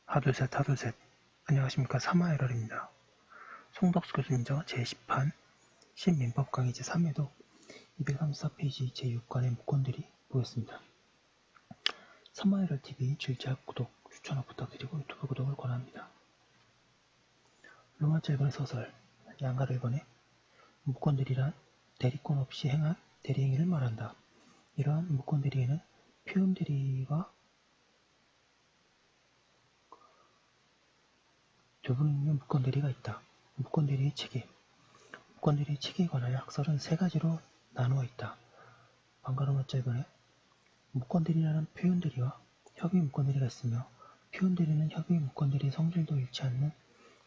하둘셋 하둘셋. 안녕하십니까. 사마에럴입니다. 송덕수 교수님 제10판 신민법 강의 제3회도 234페이지 제6관의 문건들이 보였습니다. 사마에럴TV 질책 구독, 추천을 부탁드리고 유튜브 구독을 권합니다. 로마자 1번의 서설, 양가를 1번에 문건들이란 대리권 없이 행한 대리행위를 말한다. 이러한 문건들이에는 표현대리와 교분의 문건대리가 있다. 문건대리의 체계. 문건대리의 체계에 관하여 학설은 세 가지로 나누어 있다. 방가로마자 1번에 문건대리라는 표현대리와 협의 문건대리가 있으며 표현대리는 협의 문건대리의 성질도 잃지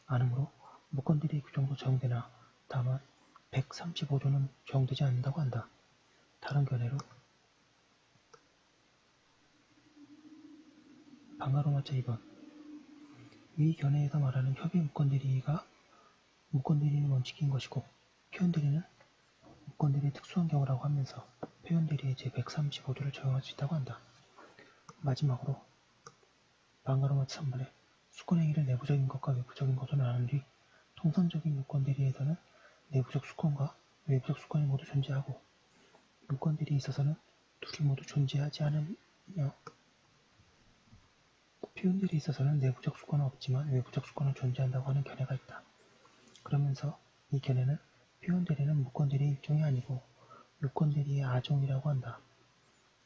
않으므로 문건대리의 규정도 적용되나 다만 135조는 적용되지 않는다고 한다. 다른 견해로 방가로마자 2번 위 견해에서 말하는 협의 문건대리가 문건대리는 원칙인 것이고 표현대리는 문건대리의 특수한 경우라고 하면서 표현대리의 제135조를 적용할 수 있다고 한다. 마지막으로 방가로마자 3번에 수권행위를 내부적인 것과 외부적인 것으로 나눈 뒤 통상적인 문건대리에서는 내부적 수권과 외부적 수권이 모두 존재하고 문건대리에 있어서는 둘이 모두 존재하지 않으며 표현대리에 있어서는 내부적 수권은 없지만 외부적 수권은 존재한다고 하는 견해가 있다. 그러면서 이 견해는 표현대리는 문건대리의 일종이 아니고 유권대리의 아종이라고 한다.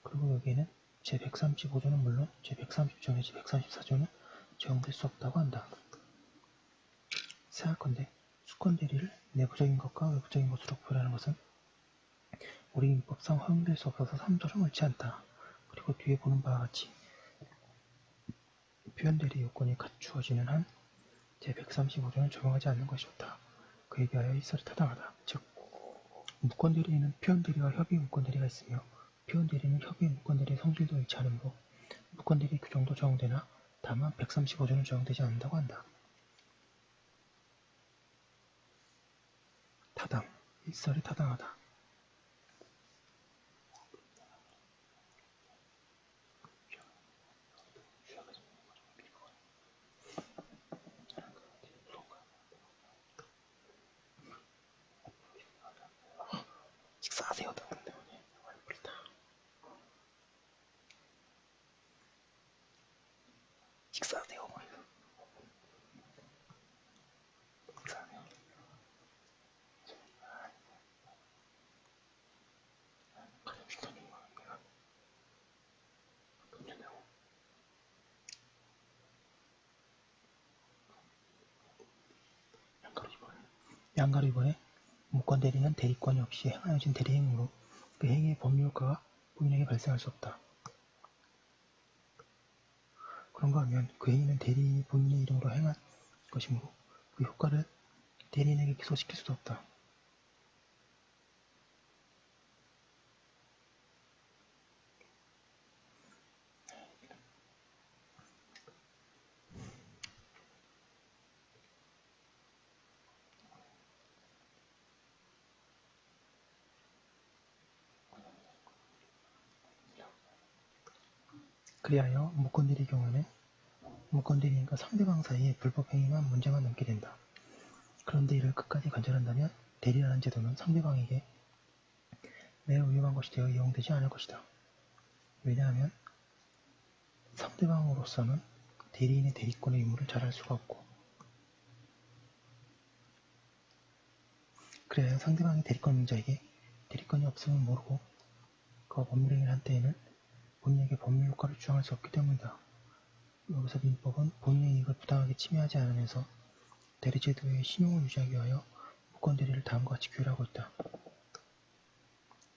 그리고 여기에는 제135조는 물론 제130조 내지 134조는 적용될 수 없다고 한다. 생각컨대 수권대리를 내부적인 것과 외부적인 것으로 구별하는 것은 우리 민법상 허용될 수 없어서 3조는 옳지 않다. 그리고 뒤에 보는 바와 같이 표현대리 요건이 갖추어지는 한 제135조는 적용하지 않는 것이 좋다. 그에 비하여 이 설이 타당하다. 즉 문건대리에는 표현대리와 협의 문건대리가 있으며 표현대리는 협의 문건대리의 성질도 잃지 않으므로 문건대리 규정도 적용되나 다만 135조는 적용되지 않는다고 한다. 타당. 이 설이 타당하다. 식사하세요. 식사하세요. 양가로 2번에 문건대리는 대리권이 없이 행하여진 대리행위로 그 행위의 법률효과가 본인에게 발생할 수 없다. 그런가 하면 그 행위는 대리인이 본인의 이름으로 행한 것이므로 그 효과를 대리인에게 기소시킬 수도 없다. 그리하여 문건대리의 경우에는 문건대리인과 상대방 사이의 불법 행위만 문제만 남게 된다. 그런데 이를 끝까지 관찰한다면 대리라는 제도는 상대방에게 매우 위험한 것이 되어 이용되지 않을 것이다. 왜냐하면 상대방으로서는 대리인의 대리권의 의무를 잘 알 수가 없고 그래야 상대방의 대리권자에게 대리권이 없음을 모르고 그가 법률행위를 한 때에는 본인에게 법률효과를 주장할 수 없기 때문이다. 여기서 민법은 본인의 이익을 부당하게 침해하지 않으면서 대리제도의 신용을 유지하기 위하여 문건대리를 다음과 같이 규율하고 있다.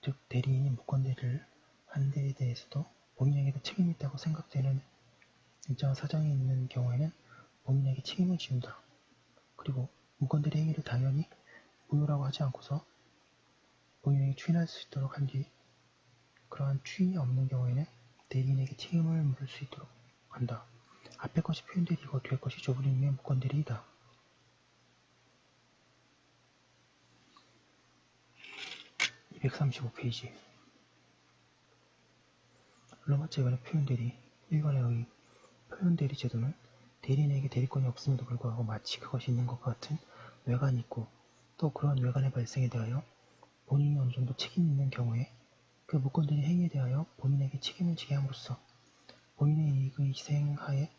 즉 대리인이 문건대리를 한 데에 대해서도 본인에게도 책임이 있다고 생각되는 일정한 사정이 있는 경우에는 본인에게 책임을 지운다. 그리고 문건대리 행위를 당연히 무효라고 하지 않고서 본인에게 추인할 수 있도록 한 뒤 그러한 추인이 없는 경우에는 대리인에게 책임을 물을 수 있도록 한다. 앞에 것이 표현대리이고 뒤에 것이 조분임의 문건대리이다. (235페이지) 로마자 1번의 표현대리 1관에 의의 표현대리 제도는 대리인에게 대리권이 없음에도 불구하고 마치 그것이 있는 것과 같은 외관이 있고 또 그러한 외관의 발생에 대하여 본인이 어느 정도 책임이 있는 경우에 그 무건대리 행위에 대하여 본인에게 책임을 지게 함으로써 본인의 이익의 희생하에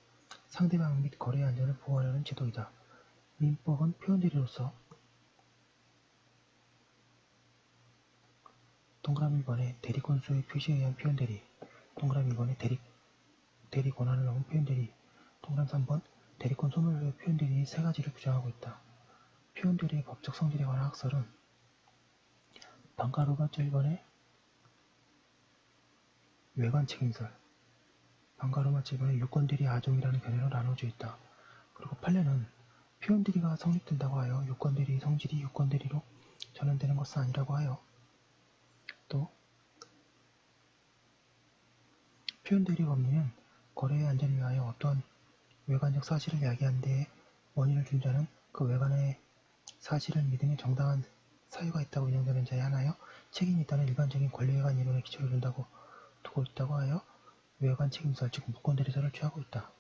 상대방 및 거래의 안전을 보호하려는 제도이다. 민법은 표현대리로서 동그라미 1번에 대리권 수의 표시에 의한 표현대리, 동그라미 2번에 대리 권한을 넣은 표현대리, 동그라미 3번 대리권 소멸로의 표현대리 세 가지를 규정하고 있다. 표현대리의 법적 성질에 관한 학설은 방가로바 1번에 외관 책임설, 방가로바 7번에 유권대리 아종이라는 견해로 나눠져 있다. 그리고 판례는 표현대리가 성립된다고 하여 유권대리의 성질이 유권대리로 전환되는 것은 아니라고 하여 또 표현대리 법리는 거래의 안전을 위하여 어떠한 외관적 사실을 야기한 데에 원인을 준 자는 그 외관의 사실을 믿음에 정당한 사유가 있다고 인정되는 자에 한하여 책임이 있다는 일반적인 권리외관 이론에 기초를 둔다고 두고 있다고 하여 외관 책임설 즉 무권대리설을 취하고 있다.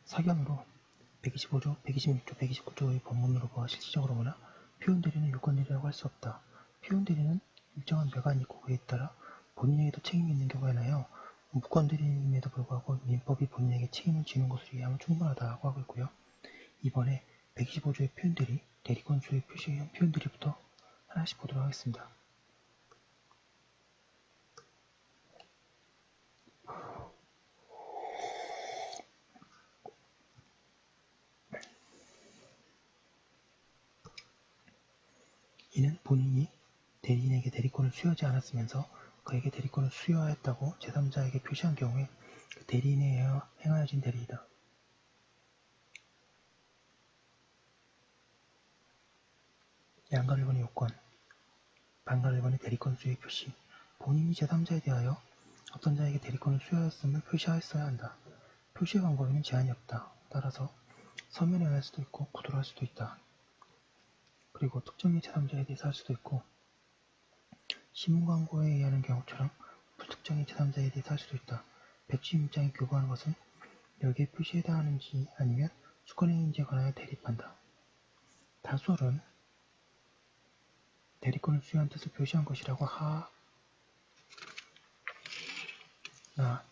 사견으로 125조, 126조, 129조의 법문으로 보아 실질적으로 보나 표현대리는 유권대리라고 할 수 없다. 표현대리는 일정한 외관이 있고 그에 따라 본인에게도 책임이 있는 경우에 하여 무권대리임에도 불구하고 민법이 본인에게 책임을 지는 것으로 이해하면 충분하다고 하고 있고요. 이번에 125조의 표현대리, 대리권 수의 표시에 의한 표현대리부터 하나씩 보도록 하겠습니다. 이는 본인이 대리인에게 대리권을 수여하지 않았으면서 그에게 대리권을 수여하였다고 제3자에게 표시한 경우에 그 대리인에 행하여진 대리이다. 양가 1번의 요건, 반가 1번의 대리권 수의 표시. 본인이 제3자에 대하여 어떤 자에게 대리권을 수여하였음을 표시하였어야 한다. 표시의 방법에는 제한이 없다. 따라서 서면에 할 수도 있고 구두로 할 수도 있다. 그리고 특정의 제3자에 대해서 할 수도 있고 신문 광고에 의하는 경우처럼 불특정의 제3자에 대해서 할 수도 있다. 백지 입장에 교부하는 것은 여기에 표시에 해당하는지 아니면 수권행위인지에 관하여 대립한다. 다수설은 대리권을 수여한 뜻을 표시한 것이라고 하나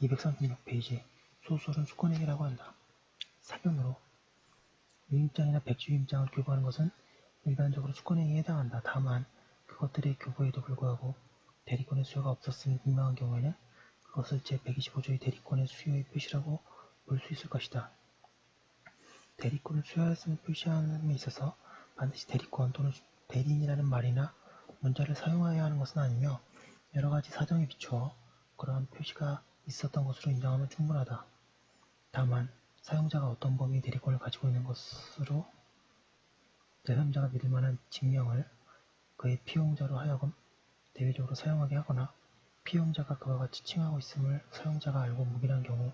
236페이지 소설은 수권행위라고 한다. 사견으로 위임장이나 백지 위임장을 교부하는 것은 일반적으로 수권행위에 해당한다. 다만 그것들의 교부에도 불구하고 대리권의 수요가 없었음이 분명한 경우에는 그것을 제125조의 대리권의 수요의 표시라고 볼 수 있을 것이다. 대리권을 수여하였음을 표시함에 있어서 반드시 대리권 또는 대리인이라는 말이나 문자를 사용하여야 하는 것은 아니며 여러가지 사정에 비추어 그러한 표시가 있었던 것으로 인정하면 충분하다. 다만 사용자가 어떤 범위의 대리권을 가지고 있는 것으로 제3자가 믿을 만한 증명을 그의 피용자로 하여금 대외적으로 사용하게 하거나 피용자가 그와 같이 칭하고 있음을 사용자가 알고 묵인한 경우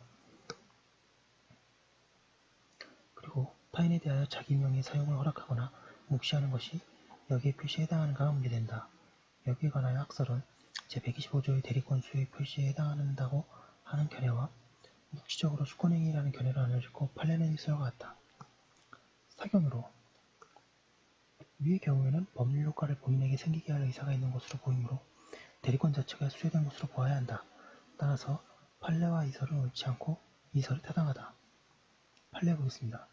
그리고 타인에 대하여 자기 명의 사용을 허락하거나 묵시하는 것이 여기에 표시에 해당하는가가 문제된다. 여기에 관하여 학설은 제125조의 대리권 수의 표시에 해당한다고 하는 견해와 묵시적으로 수권행위라는 견해로 나눠지고 판례는 이슬과 같다. 사견으로 위의 경우에는 법률 효과를 본인에게 생기게 할 의사가 있는 것으로 보이므로 대리권 자체가 수여된 것으로 보아야 한다. 따라서 판례와 이설은 옳지 않고 이 설이 타당하다. 판례 보겠습니다.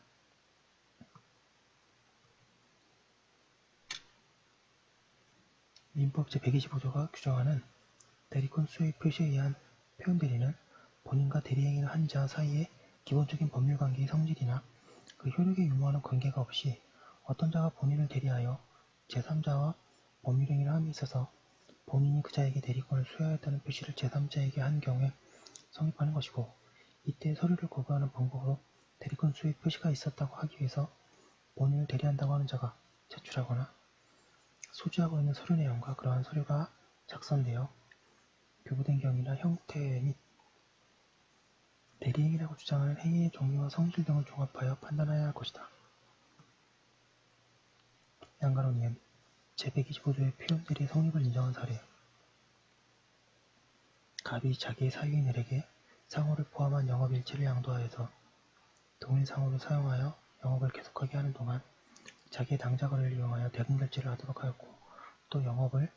민법 제125조가 규정하는 대리권 수의 표시에 의한 표현 대리는 본인과 대리행위를 한 자 사이의 기본적인 법률 관계의 성질이나 그 효력에 유무하는 관계가 없이 어떤 자가 본인을 대리하여 제3자와 법률행위를 함에 있어서 본인이 그 자에게 대리권을 수여하였다는 표시를 제3자에게 한 경우에 성립하는 것이고, 이때 서류를 거부하는 방법으로 대리권 수의 표시가 있었다고 하기 위해서 본인을 대리한다고 하는 자가 제출하거나 소지하고 있는 서류 내용과 그러한 서류가 작성되어 교부된 경위나 형태 및 대리행위라고 주장하는 행위의 종류와 성질 등을 종합하여 판단해야 할 것이다. 양가론이은 제125조의 표현 대리의 성립을 인정한 사례. 갑이 자기의 사유인에게 상호를 포함한 영업일체를 양도하여서 동일 상호를 사용하여 영업을 계속하게 하는 동안 자기의 당자거래를 이용하여 대금 결제를 하도록 하였고, 또 영업을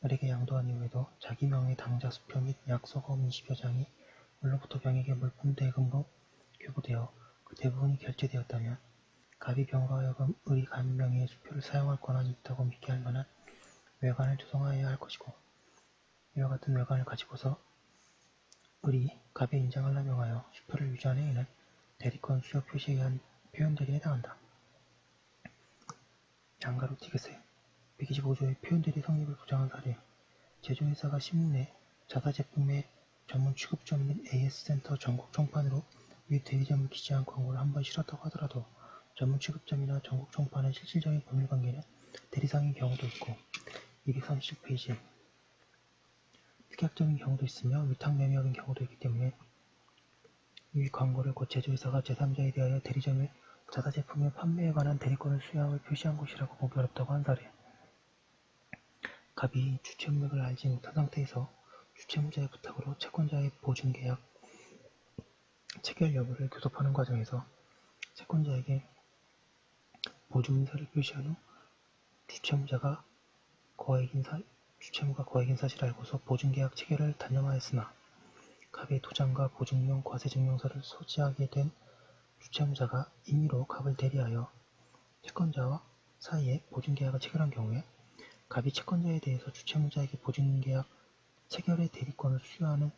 을에게 양도한 이후에도 자기 명의 당자 수표 및 약속업 인시표장이 을로부터 병에게 물품 대금으로 교부되어 그 대부분이 결제되었다면 갑이 병으로 하여금 을이 간 명의의 수표를 사용할 권한이 있다고 믿게 할 만한 외관을 조성하여야 할 것이고, 이와 같은 외관을 가지고서 을이 갑에 인정하려 명하여 수표를 유지한 행위는 대리권 수여 표시에 의한 표현 대리에 해당한다. 양가로 티그세 125조의 표현 대리 성립을 부정한 사례. 제조회사가 신문 내 자사 제품의 전문 취급점 및 AS센터 전국 총판으로 위 대리점을 기재한 광고를 한 번 실었다고 하더라도 전문 취급점이나 전국 총판의 실질적인 법률관계는 대리상인 경우도 있고, 237페이지 특약적인 경우도 있으며 위탁매매업인 경우도 있기 때문에 위 광고를 곧 제조회사가 제3자에 대하여 대리점의 자사 제품의 판매에 관한 대리권을 수여함을 표시한 것이라고 보기 어렵다고 한 사례. 갑이 주체문맥을 알지 못한 상태에서 주체문자의 부탁으로 채권자의 보증계약 체결 여부를 교섭하는 과정에서 채권자에게 보증인사를 표시한 후 주체무가 거액인 사실을 알고서 보증계약 체결을 단념하였으나 갑의 도장과 보증용 과세증명서를 소지하게 된 주체무자가 임의로 갑을 대리하여 채권자와 사이에 보증계약을 체결한 경우에 갑이 채권자에 대해서 주체무자에게 보증계약 체결의 대리권을 수여하는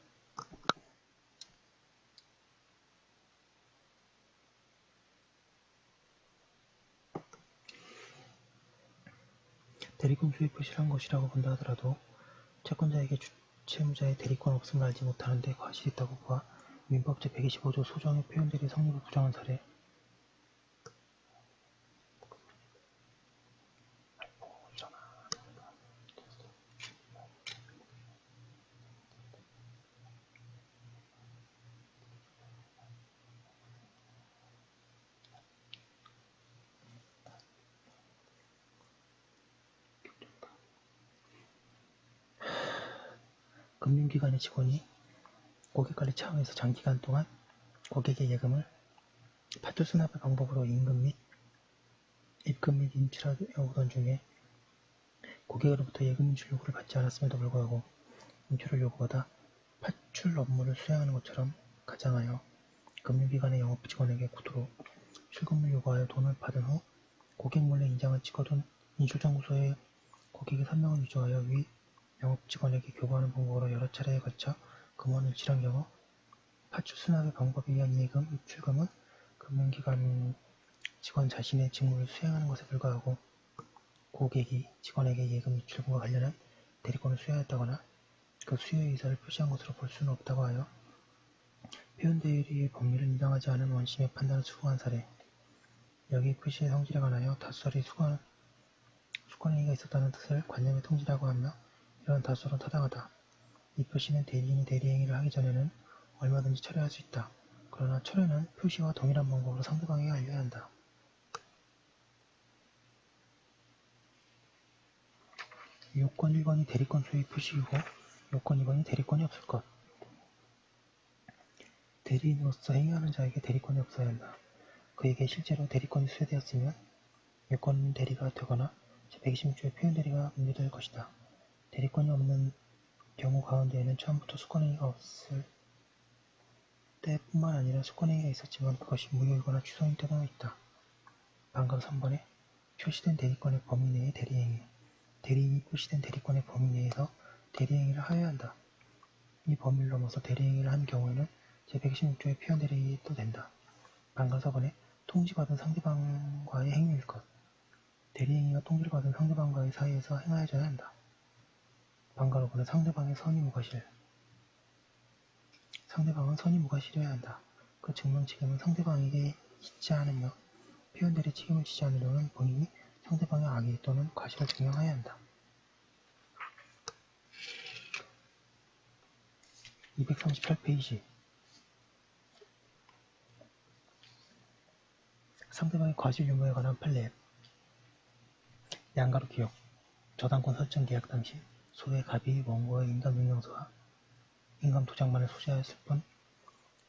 대리권 수의 표시를 한 것이라고 본다 하더라도 채권자에게 주체무자의 대리권 없음을 알지 못하는 데 과실이 있다고 보아 민법 제125조 소정의 표현 대리 성립을 부정한 사례. 금융기관의 직원이 고객관리 차원에서 장기간 동안 고객의 예금을 팥줄 수납의 방법으로 임금 및 입금 및 인출하여 오던 중에 고객으로부터 예금 인출 요구를 받지 않았음에도 불구하고 인출을 요구받아 팥줄 업무를 수행하는 것처럼 가장하여 금융기관의 영업 직원에게 구두로 출금을 요구하여 돈을 받은 후 고객 몰래 인장을 찍어둔 인출장구소에 고객의 선명을 위조하여 위 영업 직원에게 교부하는 방법으로 여러 차례에 걸쳐 금원을 일치한 경우 팥줄 수납의 방법에 의한 예금 입출금은 금융기관 직원 자신의 직무를 수행하는 것에 불과하고 고객이 직원에게 예금 입출금과 관련한 대리권을 수여하였다거나 그 수여의 의사를 표시한 것으로 볼 수는 없다고 하여 표현 대리의 법률을 인정하지 않은 원심의 판단을 수긍한 사례. 여기 표시의 성질에 관하여 다수설이 수권행위가 있었다는 뜻을 관념의 통지라고 하며 이러한 다수설은 타당하다. 이 표시는 대리인이 대리행위를 하기 전에는 얼마든지 철회할 수 있다. 그러나 철회는 표시와 동일한 방법으로 상대방에게 알려야 한다. 요건 1번이 대리권 수의 표시이고 요건 2번이 대리권이 없을 것. 대리인으로서 행위하는 자에게 대리권이 없어야 한다. 그에게 실제로 대리권이 수여되었으면 요건 대리가 되거나 제126조의 표현 대리가 문제될 것이다. 대리권이 없는 경우 가운데에는 처음부터 수권행위가 없을 때뿐만 아니라 수권행위가 있었지만 그것이 무효이거나 취소인 때도 있다. 방금 3번에 표시된 대리권의 범위 내의 대리행위, 대리인이 표시된 대리권의 범위 내에서 대리행위를 하여야 한다. 이 범위를 넘어서 대리행위를 한 경우에는 제116조의 표현 대리도 된다. 방금 4번에 통지받은 상대방과의 행위일 것, 대리행위가 통지를 받은 상대방과의 사이에서 행하여져야 한다. 방금 5번에 상대방의 선의 무과실, 상대방은 선의 무과실이어야 한다. 그 증명 책임은 상대방에게 있지 않으며 표현 대리 책임을 지지 않으려면 본인이 상대방의 악의 또는 과실을 증명해야 한다. 238페이지 상대방의 과실 유무에 관한 판례. 양가로 기억, 저당권 설정 계약 당시 소의 갑이 원고의 인감명령서와 인감 도장만을 소지하였을 뿐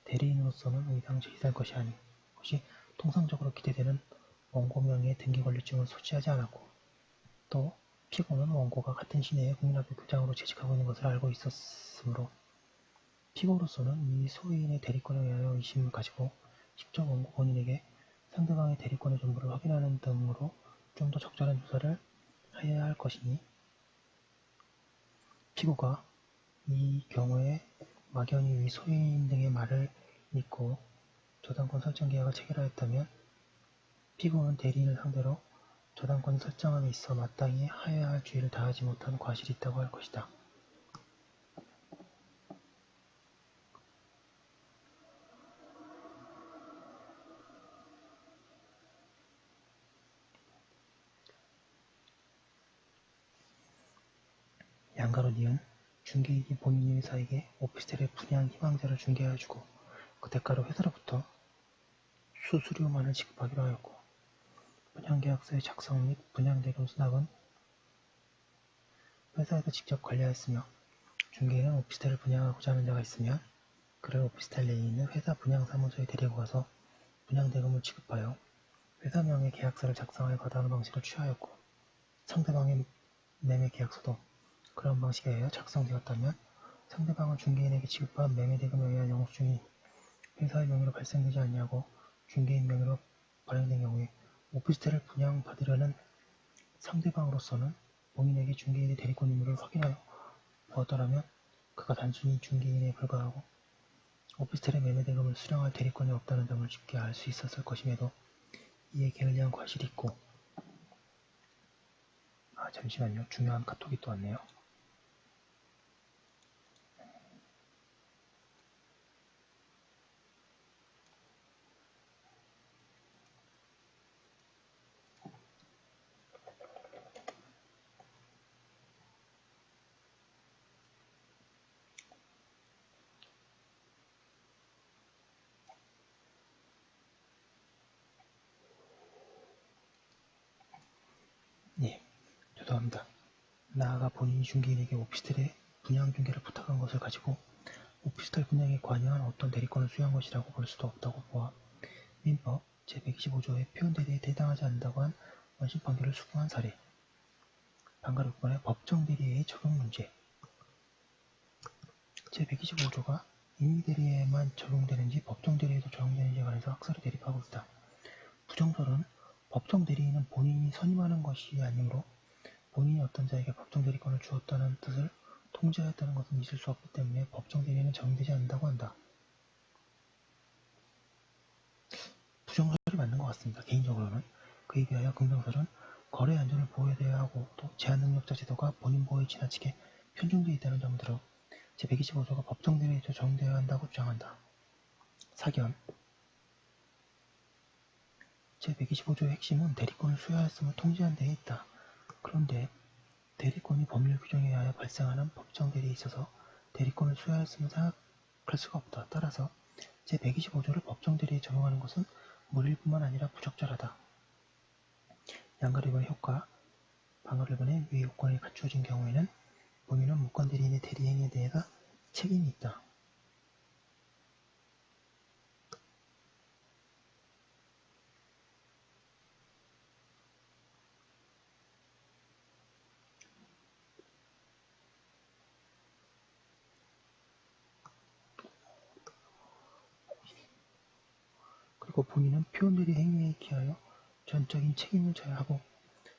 대리인으로서는 의당 제시할 것이 아닌 것이 통상적으로 기대되는 원고 명의의 등기 권리증을 소지하지 않았고 또 피고는 원고가 같은 시내에 국민학교 교장으로 재직하고 있는 것을 알고 있었으므로 피고로서는 이 소위인의 대리권에 의하여 의심을 가지고 직접 원고 본인에게 상대방의 대리권의 전부를 확인하는 등으로 좀 더 적절한 조사를 하여야 할 것이니 피고가 이 경우에 막연히 위 소위인 등의 말을 믿고 저당권 설정 계약을 체결하였다면 피고는 대리인을 상대로 저당권 설정함에 있어 마땅히 하여야 할 주의를 다하지 못한 과실이 있다고 할 것이다. 양가로 니은 중개인이 본인의 회사에게 오피스텔의 분양 희망자를 중개하여주고 그 대가로 회사로부터 수수료만을 지급하기로 하였고 분양계약서의 작성 및 분양대금 수납은 회사에서 직접 관리하였으며 중개인은 오피스텔을 분양하고자 하는 자가 있으면 그를 오피스텔 내에 있는 회사 분양사무소에 데리고 가서 분양대금을 지급하여 회사명의 계약서를 작성하여 거다하는 방식을 취하였고 상대방의 매매계약서도 그런 방식에 의하여 작성되었다면 상대방은 중개인에게 지급한 매매대금에 의한 영수증이 회사의 명의로 발생되지 아니하고 중개인 명의로 발행된 경우에 오피스텔을 분양받으려는 상대방으로서는 본인에게 중개인의 대리권 의무를 확인하여 보았더라면 그가 단순히 중개인에 불과하고 오피스텔의 매매대금을 수령할 대리권이 없다는 점을 쉽게 알 수 있었을 것임에도 이에 게을리한 과실이 있고 잠시만요. 중요한 카톡이 또 왔네요. 예, 죄송합니다. 나아가 본인이 중개인에게 오피스텔의 분양 중개를 부탁한 것을 가지고 오피스텔 분양에 관여한 어떤 대리권을 수여한 것이라고 볼 수도 없다고 보아 민법 제125조의 표현 대리에 해당하지 않는다고 한 원심 판결을 수긍한 사례. 방가 6번의 법정 대리의 적용 문제. 제125조가 임의 대리에만 적용되는지 법정 대리에도 적용되는지에 관해서 학설이 대립하고 있다. 부정설은 법정 대리인은 본인이 선임하는 것이 아니므로 본인이 어떤 자에게 법정 대리권을 주었다는 뜻을 통지하였다는 것은 있을 수 없기 때문에 법정 대리에는 적용되지 않는다고 한다. 부정설이 맞는 것 같습니다. 개인적으로는. 그에 비하여 긍정설은 거래 안전을 보호해야 하고 또 제한능력자 제도가 본인 보호에 지나치게 편중되어 있다는 점을 들어 제125조가 법정 대리에 적용되어야 한다고 주장한다. 사견 제125조의 핵심은 대리권을 수여하였음을 통지한 데에 있다. 그런데 대리권이 법률 규정에 의하여 발생하는 법정 대리에 있어서 대리권을 수여하였음을 생각할 수가 없다. 따라서 제125조를 법정 대리에 적용하는 것은 무리일 뿐만 아니라 부적절하다. 양가리번의 효과 방가리번의 위 요건이 갖추어진 경우에는 본인은 무권 대리인의 대리행위에 대해서 책임이 있다. 그리고 본인은 표현들의 행위에 기하여 전적인 책임을 져야 하고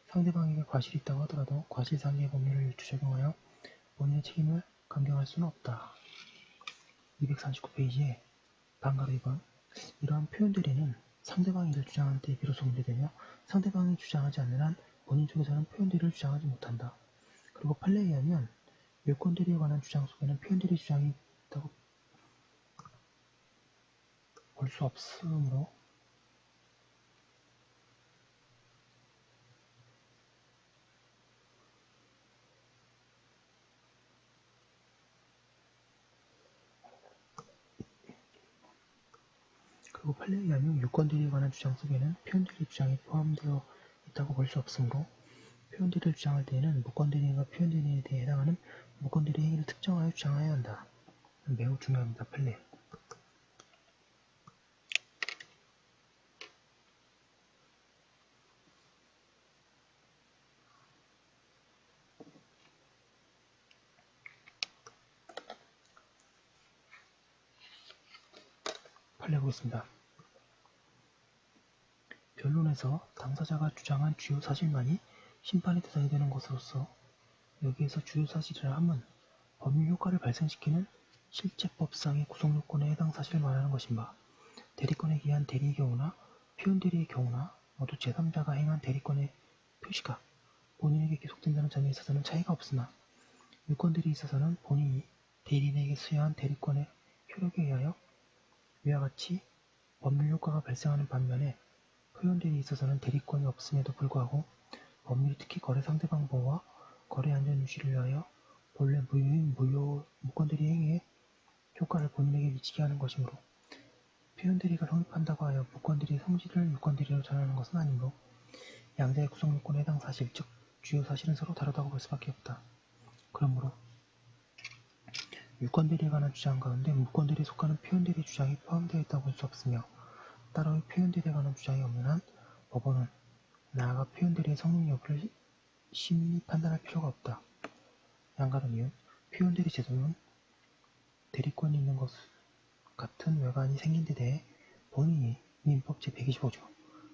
상대방에게 과실이 있다고 하더라도 과실상계의 법률을 적용하여 본인의 책임을 강경할 수는 없다. 249페이지에 방가로 2번 이러한 표현들에는 상대방이 이를 주장하는 때에 비로소 문제되며 상대방이 주장하지 않는 한 본인 쪽에서는 표현들을 주장하지 못한다. 그리고 판례에 의하면 요건들에 관한 주장 속에는 표현들의 주장이 있다고 볼 수 없으므로 그리고 판례에 의하면 요건들에 관한 주장 속에는 표현들의 주장이 포함되어 있다고 볼 수 없으므로 표현들을 주장할 때에는 무권들의 행위가 표현들의 행위에 대해 해당하는 무권들의 행위를 특정하여 주장해야 한다. 매우 중요합니다. 판례. 판례 보겠습니다. 변론에서 당사자가 주장한 주요 사실만이 심판의 대상이 되는 것으로서 여기에서 주요 사실이라 함은 법률 효과를 발생시키는 실제법상의 구성요건에 해당 사실을 말하는 것인가. 대리권에 기한 대리의 경우나 표현 대리의 경우나 모두 제3자가 행한 대리권의 표시가 본인에게 기속된다는 점에 있어서는 차이가 없으나 요건들이 있어서는 본인이 대리인에게 수여한 대리권의 효력에 의하여 위와 같이 법률 효과가 발생하는 반면에 표현들이 있어서는 대리권이 없음에도 불구하고 법률이 특히 거래 상대방 보호와 거래 안전 유지를 위하여 본래 무효인 무권들이 행위에 효과를 본인에게 미치게 하는 것이므로 표현대리가 성립한다고 하여 무권들이 성질을 유권대리로 전하는 것은 아니므로 양자의 구성요건에 해당 사실, 즉 주요 사실은 서로 다르다고 볼 수밖에 없다. 그러므로 유권대리에 관한 주장 가운데 무권대리에 속하는 표현대리 주장이 포함되어 있다고 볼 수 없으며 따로 표현대리에 관한 주장이 없는 한 법원은 나아가 표현대리의 성립 여부를 심히 판단할 필요가 없다. 양가름 이윤 표현대리 제도는 대리권이 있는 것 같은 외관이 생긴 데 대해 본인이 민법 제125조,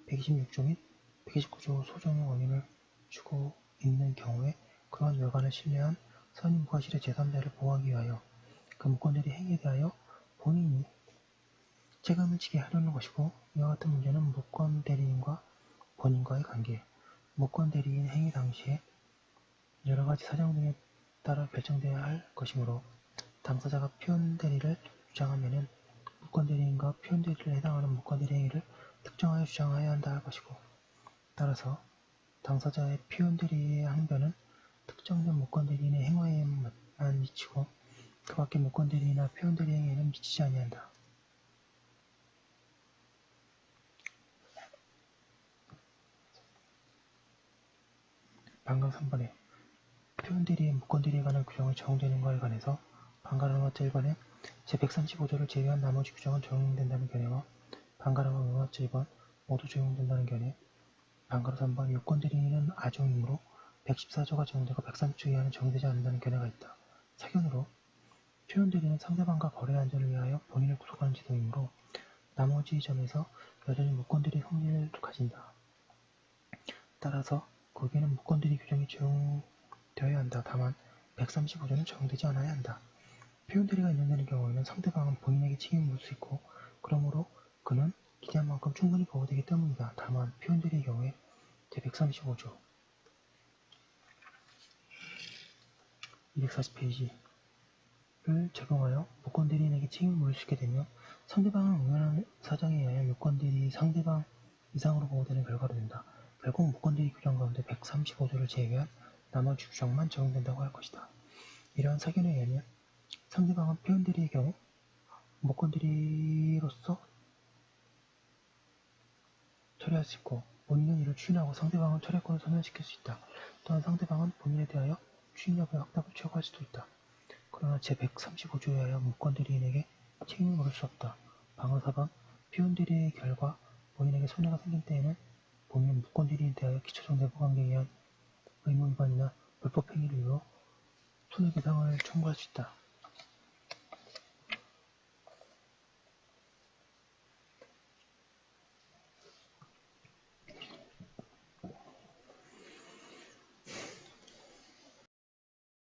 126조 및 129조 소정의 원인을 주고 있는 경우에 그러한 외관을 신뢰한 선임과실의 제3자를 보호하기 위하여 그 무권대리 행위에 대하여 본인이 책임을 지게 하려는 것이고 이와 같은 문제는 무권대리인과 본인과의 관계, 무권대리인 행위 당시에 여러가지 사정 등에 따라 결정되어야 할 것이므로 당사자가 표현대리를 주장하면은 무권대리인과 표현대리에 해당하는 무권대리 행위를 특정하여 주장해야 한다 할 것이고 따라서 당사자의 표현대리의 항변은 특정된 무권대리인의 행위에만 미치고 그 밖의 무권대리나 표현대리 행위에는 미치지 아니한다. 방금 3번에 표현대리의 무권대리에 관한 규정을 적용되는 것에 관해서 방가르마 1번에 제135조를 제외한 나머지 규정은 적용된다는 견해와 방가르마 1번 모두 적용된다는 견해, 방가르 3번 요건대리인은 아종이므로 114조가 적용되고 130조 이하는 적용되지 않는다는 견해가 있다. 사견으로 표현대리는 상대방과 거래 안전을 위하여 본인을 구속하는 제도이므로 나머지 점에서 여전히 무권대리 성질을 가진다. 따라서 거기에는 무권대리 규정이 적용되어야 한다. 다만 135조는 적용되지 않아야 한다. 표현대리가 인정되는 경우에는 상대방은 본인에게 책임을 물 수 있고 그러므로 그는 기대한 만큼 충분히 보호되기 때문이다. 다만 표현대리의 경우에 제135조 240페이지를 적용하여 무권대리인에게 책임을 물을 수 있게 되며 상대방은 응연한 사정에 의하여 요건대리 상대방 이상으로 보호되는 결과로 된다. 결국 무권대리 규정 가운데 135조를 제외한 나머지 규정만 적용된다고 할 것이다. 이러한 사견에 의하면 상대방은 표현대리의 경우 무권대리로서 처리할 수 있고 본인은 이를 추인하고 상대방은 처리권을 소멸시킬 수 있다. 또한 상대방은 본인에 대하여 추인 여부의 확답을 취하할 수도 있다. 그러나 제135조에 의하여 무권대리인에게 책임을 물을 수 없다. 방어 4번 표현대리의 결과 본인에게 손해가 생긴 때에는 본인은 무권대리인에 대하여 기초정대보관계에 의한 의무 위반이나 불법 행위를 이유로 손해배상을 청구할 수 있다.